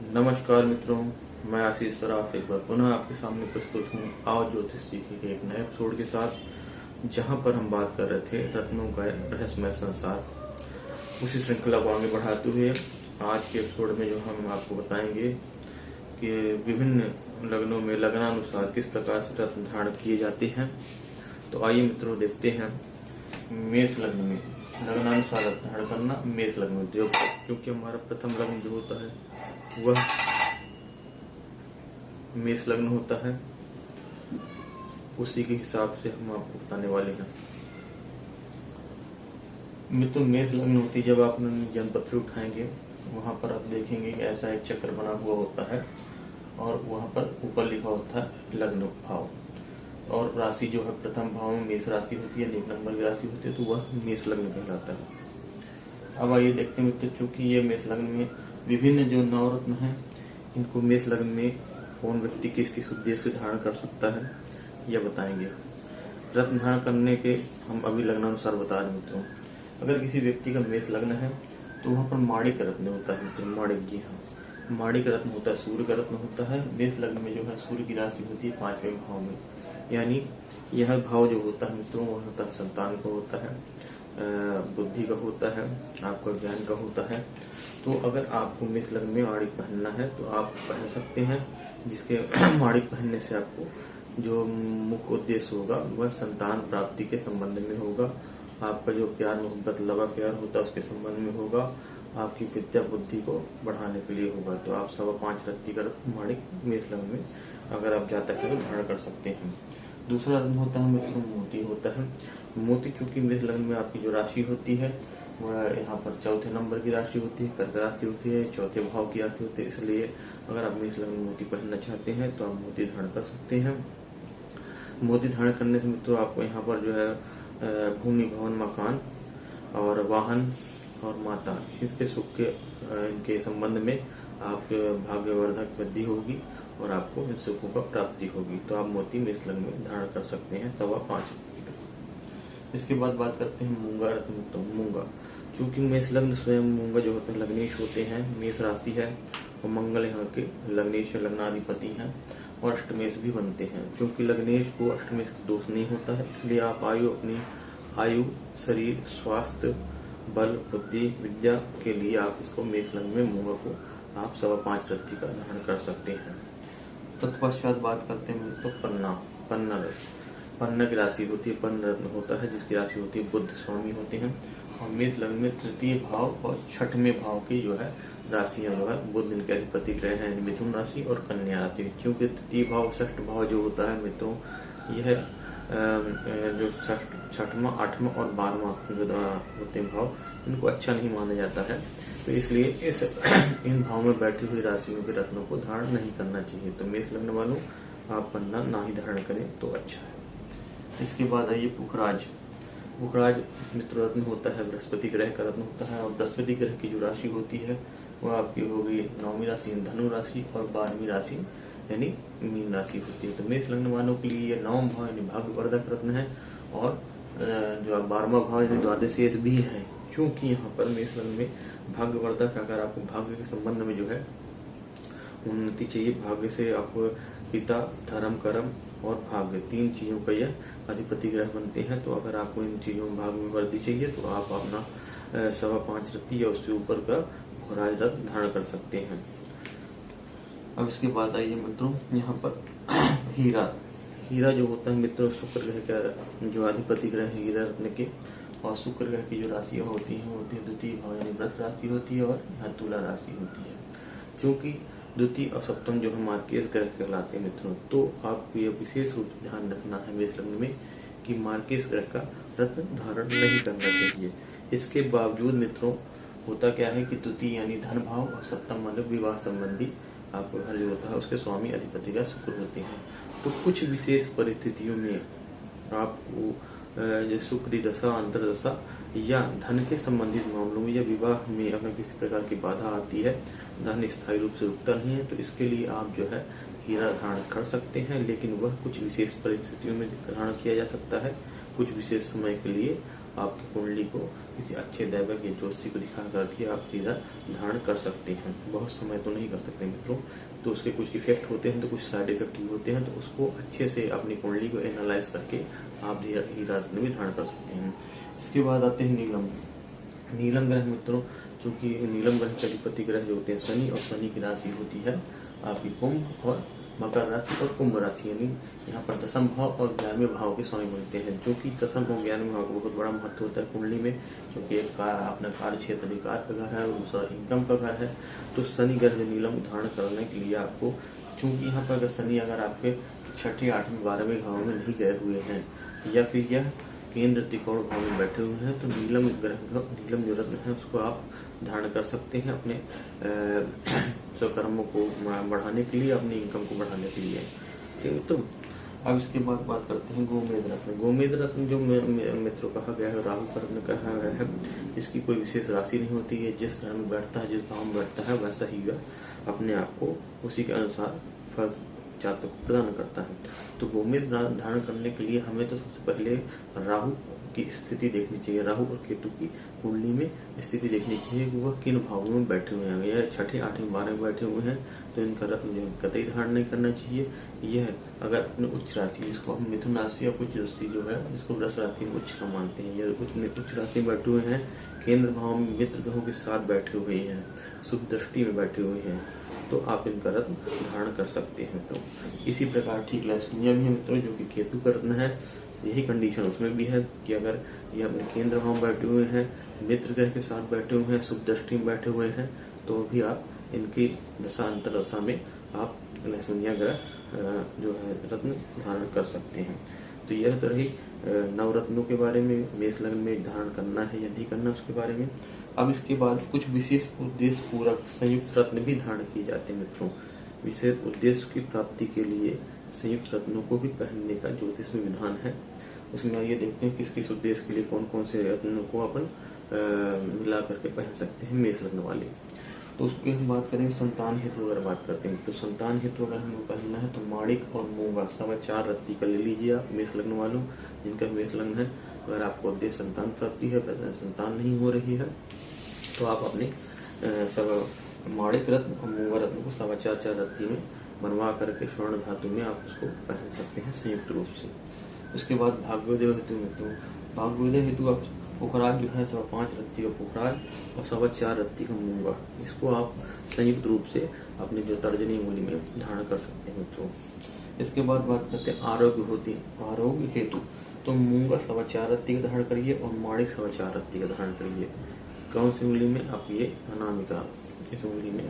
नमस्कार मित्रों, मैं आशीष सराफ एक बार पुनः आपके सामने प्रस्तुत हूँ आओ ज्योतिष सीखे के एक नए एपिसोड के साथ, जहाँ पर हम बात कर रहे थे रत्नों का रहस्यमय संसार। उसी श्रृंखला को आगे बढ़ाते हुए आज के एपिसोड में जो हम आपको बताएंगे कि विभिन्न लग्नों में लग्नानुसार किस प्रकार से रत्न धारण किए जाते हैं। तो आइए मित्रों देखते हैं। मेष लग्न में लग्नानुसार रत्न धारण करना, मेष लग्न में क्योंकि हमारा प्रथम लग्न जो होता है वह मेष लग्न होता है, उसी के हिसाब से हम आपको बताने वाले हैं। मित्रों, मेष लग्न होती है जब आप जन्मपत्र उठाएंगे वहां पर आप देखेंगे कि ऐसा एक चक्र बना हुआ होता है और वहां पर ऊपर लिखा होता है लग्न भाव, और राशि जो है प्रथम भाव में मेष राशि होती है, 1 नंबर की राशि होती है, तो वह मेष लग्न कहलाता है। अब आइए देखते हैं मित्रों, चूंकि ये मेष लग्न में विभिन्न जो नवरत्न हैं, इनको मेष लग्न में कौन व्यक्ति किस किस उद्देश्य से धारण कर सकता है यह बताएंगे। रत्न धारण करने के हम अभी लग्नानुसार बता रहे मित्रों। अगर किसी व्यक्ति का मेष लग्न है तो वहाँ पर माणिक रत्न होता है मित्रों। माणिक, जी हाँ, माणिक रत्न होता है, सूर्य का रत्न होता है। मेष लग्न में जो है सूर्य की राशि होती है 5वें भाव में, यानी यह भाव जो होता है मित्रों वह होता है संतान का होता है, बुद्धि का होता है, आपका ज्ञान का होता है। तो अगर आपको मेष लग्न में माणिक पहनना है तो आप पहन सकते हैं, जिसके माणिक पहनने से आपको जो मुख्य उद्देश्य होगा वह संतान प्राप्ति के संबंध में होगा। आपका जो प्यार मोहब्बत लव प्यार होता है उसके संबंध में होगा, आपकी विद्या बुद्धि को बढ़ाने के लिए होगा। तो आप 5.25 रत्ती का माणिक मेष लग्न में अगर आप जातक है तो धारण कर सकते हैं। दूसरा रत्न होता है मित्रों मोती होता है। मोती चूंकि मेष लग्न में आपकी जो राशि होती है वह यहाँ पर 4थे नंबर की राशि होती है, कर्क राशि होती है, 4थे भाव की राशि होती है। इसलिए अगर आप मेष लग्न में मोती पहनना चाहते हैं तो आप मोती धारण कर सकते हैं। मोती धारण करने से मित्रों आपको यहाँ पर जो है भूमि भवन मकान और वाहन और माता इसके सुख के इनके संबंध में आपके भाग्यवर्धक वृद्धि होगी और आपको इन सुखों का प्राप्ति होगी। तो आप मोती मेष लग्न में धारण कर सकते हैं 5.25 का। इसके बाद बात करते हैं मूंगा रत्न। तो मूंगा, चूंकि मेष लग्न स्वयं मूंगा जो होते हैं लग्नेश होते हैं, मेष राशि है और मंगल यहाँ के लग्नेश लग्नाधिपति हैं और अष्टमेश भी बनते हैं। चूंकि लग्नेश को अष्टमेश दोष नहीं होता है, इसलिए आप अपनी आयु, शरीर, स्वास्थ्य, बल, बुद्धि, विद्या के लिए आप इसको मेष लग्न में मूंगा को आप 5.25 रत्ती का धारण कर सकते हैं। तत्पश्चात बात करते हैं तो पन्ना की राशि होती है, पन्न रत्न होता है जिसकी राशि होती है बुध स्वामी होते हैं। और मेष लग्न में 3य भाव और 6वें भाव की जो है राशियां जो है बुध इनके अधिपति ग्रह हैं, मिथुन राशि और कन्या राशि। क्योंकि 3य भाव 6ठ भाव जो होता है मित्रों, यह जो 6वां 8वां और 12वां जो होते हैं भाव, इनको अच्छा नहीं माना जाता है। तो इसलिए इन भाव में बैठी हुई राशियों के रत्नों को धारण नहीं करना चाहिए। तो मेष लग्न वालों आप पन्ना ना ही धारण करें तो अच्छा है। इसके बाद आइए पुखराज। पुखराज मित्र रत्न होता है, बृहस्पति ग्रह का रत्न होता है और बृहस्पति ग्रह की जो राशि होती है वह आपकी होगी 9वीं राशि धनु राशि और 12वीं राशि यानी मीन राशि होती है। तो मेष लग्न वालों के लिए यह 9वां भाव यानी भाग्यवर्धक रत्न है और जो 12वां भाव यानी द्वादशी भी है। चूंकि यहाँ पर मेष लग्न में भाग्यवर्धक, अगर आपको भाग्य के संबंध में जो है उन्नति चाहिए, भाग्य से आपको पिता, धर्म, कर्म और भाग्य 3 चीजों का यह अधिपति ग्रह बनते हैं। तो अगर आपको इन चीजों में भाग्य में वृद्धि चाहिए तो आप अपना 5.25 रत्ती या उससे ऊपर का पुखराज रत्न धारण कर सकते हैं। अब इसके बाद आइए मित्रों यहाँ पर हीरा जो होता है मित्रों शुक्र ग्रह का जो अधिपति ग्रह है हीरा रत्न के, और शुक्र ग्रह की जो राशियां होती है 2य भाव यानी वृष राशि होती है और यहाँ तुला राशि होती है। चूंकि 2य और सप्तम जो है मार्केश ग्रह कहलाते हैं मित्रों, तो आपको यह विशेष रूप से ध्यान रखना है मेष लग्न में कि मार्केश ग्रह का रत्न धारण नहीं करना चाहिए। इसके बावजूद मित्रों होता क्या है कि 2य यानी धन भाव और सप्तम मतलब विवाह संबंधी आपको घर जो होता है उसके स्वामी अधिपति का शुक्र होते हैं। तो कुछ विशेष परिस्थितियों में आपको जो शुक्र की दशा, अंतरदशा या धन के संबंधित मामलों में या विवाह में अगर किसी प्रकार की बाधा आती है, धन स्थायी रूप से रुकता नहीं है, तो इसके लिए आप जो है हीरा धारण कर सकते हैं। लेकिन वह कुछ विशेष परिस्थितियों में धारण किया जा सकता है, कुछ विशेष समय के लिए आपकी कुंडली को किसी अच्छे दैवक या ज्योतिषी को दिखा करके आप हीरा धारण कर सकते हैं। बहुत समय तो नहीं कर सकते मित्रों, तो उसके कुछ इफेक्ट होते हैं, तो कुछ साइड इफेक्ट भी होते हैं, तो उसको अच्छे से अपनी कुंडली को एनालाइज करके आप हीरा रत्न भी धारण कर सकते हैं। इसके बाद आते हैं नीलम। नीलम ग्रह मित्रों, चूंकि नीलम ग्रह के अधिपति ग्रह जो होते हैं शनि, और शनि की राशि होती है आपकी कुंभ और मकर राशि और कुंभ राशि, यानी यहाँ पर दशम भाव और 11वें भाव के स्वामी बनते हैं, जो कि दशम और 11वें भाव का बहुत बड़ा महत्व होता है कुंडली में, क्योंकि एक अपना कार्य क्षेत्र विकार का घर है और दूसरा इनकम का घर है। तो शनि ग्रह नीलम धारण करने के लिए आपको, चूंकि यहाँ पर अगर शनि अगर आपके 6ठे 8वें 12वें भाव में नहीं गए हुए हैं, या फिर यह केंद्र त्रिकोण भाव में बैठे हुए हैं, तो नीलम ग्रह नीलम जो रत्न है उसको आप धारण कर सकते हैं अपने स्वकर्मों को बढ़ाने के लिए, अपनी इनकम को बढ़ाने के लिए। ठीक है, तो अब इसके बाद बात करते हैं गोमेद रत्न। गोमेद रत्न जो मित्रों कहा गया है, राहु का रत्न कहा गया है, इसकी कोई विशेष राशि नहीं होती है। जिस घर में बैठता है, जिस भाव में बैठता है, वैसा ही वह अपने आप को उसी के अनुसार फल जातक प्रदान करता है। तो गोमेद धारण करने के लिए हमें तो सबसे पहले राहु की स्थिति देखनी चाहिए, राहु और केतु की कुंडली में स्थिति देखनी चाहिए कि वह किन भावों में बैठे हुए हैं। यह 6ठे 8वें 12वें में बैठे हुए हैं तो इनका रत्न जो कतई धारण नहीं करना चाहिए। यह अगर अपने उच्च राशि, जिसको हम मिथुन राशि या कुछ राशि जो है, जिसको वृष राशि में उच्च का मानते हैं, यह उच्च राशि में बैठे हुए हैं, केंद्र भाव में मित्र ग्रहों के साथ बैठे हुए हैं, शुभ दृष्टि में बैठे हुए हैं, तो आप इनका रत्न धारण कर सकते हैं मित्रों। इसी प्रकार ठीक लक्ष्मी भी है मित्रों, जो कि केतु का रत्न है। यही कंडीशन उसमें भी है कि अगर ये अपने केंद्र भाव में बैठे हुए हैं, मित्र ग्रह के साथ बैठे हुए हैं, शुभ दृष्टि में बैठे हुए हैं, तो भी आप इनकी दशा अंतर दशा में आप लक्ष्मी ग्रह जो है रत्न धारण कर सकते हैं। तो यह तो रही नवरत्नों के बारे में, मेष लग्न में धारण करना है या नहीं करना उसके बारे में। अब इसके बाद कुछ विशेष उद्देश्य पूरक संयुक्त रत्न भी धारण किए जाते हैं मित्रों। विशेष उद्देश्य की प्राप्ति के लिए संयुक्त रत्नों को भी पहनने का ज्योतिष में विधान है। उसमें आइए देखते हैं किस किस उद्देश्य के लिए कौन कौन से रत्नों को अपन मिला करके पहन सकते हैं मेष लग्न वाले। तो उसकी हम बात करेंगे संतान हेतु अगर बात करते हैं, तो संतान हेतु अगर हमें पहनना है तो माणिक और मूंगा 4.25 रत्ती का ले लीजिए आप मेष लग्न वालों, जिनका मेष लग्न है। अगर आपको उद्देश्य संतान प्राप्ति है, संतान नहीं हो रही है, तो आप अपने माणिक रत्न और मूंगा रत्न को 4.25 रत्ती में बनवा करके स्वर्ण धातु में आप उसको पहन सकते हैं संयुक्त रूप से। उसके बाद भाग्योदय हेतु मित्रों, भाग्योदय हेतु आप पुखराज जो है 5.25 रत्ती का पुखराज और 4.25 रत्ती का मूंगा, इसको आप संयुक्त रूप से अपने जो तर्जनी मूली में धारण कर सकते हैं मित्रों। इसके बाद बात करते हैं आरोग्य हेतु, तो मूंगा 4.25 रत्ती का धारण करिए और माणिक 4.25 रत्ती का धारण करिए। कौन सी उंगली में? आप ये अनामिका, इस उंगली में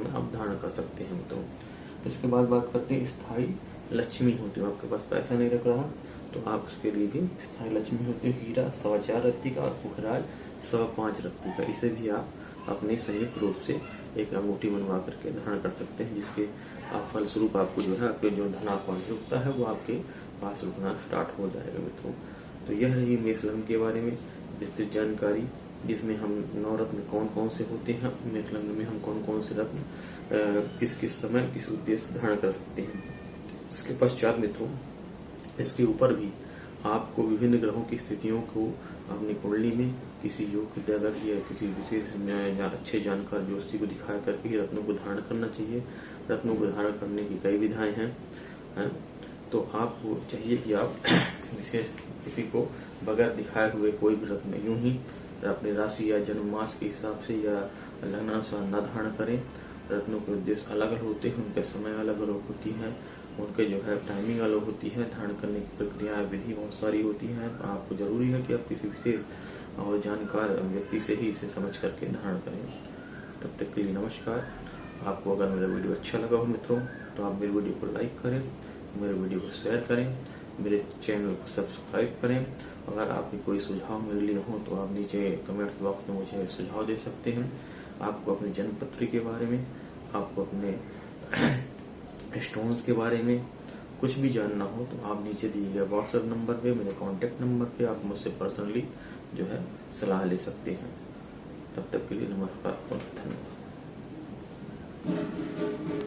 आप धारण कर सकते हैं मित्रों। इसके बाद बात करते हैं स्थायी लक्ष्मी होती है। आपके पास पैसा नहीं रख रहा तो आप उसके लिए भी स्थायी लक्ष्मी होती है, हीरा 4.25 रत्ती का और पुखराज 5.25 रत्ती का, इसे भी आप अपने संयुक्त रूप से एक अंगूठी बनवा करके धारण कर सकते हैं, जिसके फलस्वरूप आपको जो है आपके जो धनात्मक रुकता है वो आपके पास रुकना स्टार्ट हो जाएगा मित्रों। तो यह रही मेष लग्न के बारे में विस्तृत जानकारी, जिसमें हम 9 रत्न कौन कौन से होते हैं, मेष लग्न में हम कौन कौन से रत्न किस किस समय किस उद्देश्य धारण कर सकते हैं। इसके पश्चात मित्रों, इसके ऊपर भी आपको विभिन्न ग्रहों की स्थितियों को अपनी कुंडली में किसी योग दैवक या किसी विशेष अच्छे जानकार ज्योतिषी को दिखा करके ही रत्नों को धारण करना चाहिए। रत्नों को धारण करने की कई विधाएं हैं, तो आपको चाहिए कि आप विशेष किसी को बगैर दिखाए हुए कोई भी रत्न यूं ही अपने राशि या जन्म मास के हिसाब से या लग्नानुसार न धारण करें। रत्नों के उद्देश्य अलग अलग होते हैं, उनके समय अलग अलग होती है, उनके जो है टाइमिंग अलग होती है, धारण करने की प्रक्रिया विधि बहुत सारी होती है। तो आपको जरूरी है कि आप किसी विशेष और जानकार व्यक्ति से ही इसे समझ करके धारण करें। तब तक के लिए नमस्कार। आपको अगर मेरा वीडियो अच्छा लगा हो मित्रों, तो आप मेरे वीडियो को लाइक करें, मेरे वीडियो को शेयर करें, मेरे चैनल को सब्सक्राइब करें। अगर आपके कोई सुझाव मेरे लिए हो तो आप नीचे कमेंट्स बॉक्स में मुझे सुझाव दे सकते हैं। आपको अपने जन्मपत्री के बारे में, आपको अपने स्टोन्स के बारे में कुछ भी जानना हो तो आप नीचे दिए गए व्हाट्सएप नंबर पे, मेरे कॉन्टेक्ट नंबर पे आप मुझसे पर्सनली जो है सलाह ले सकते हैं। तब तक के लिए नमस्कार और धन्यवाद।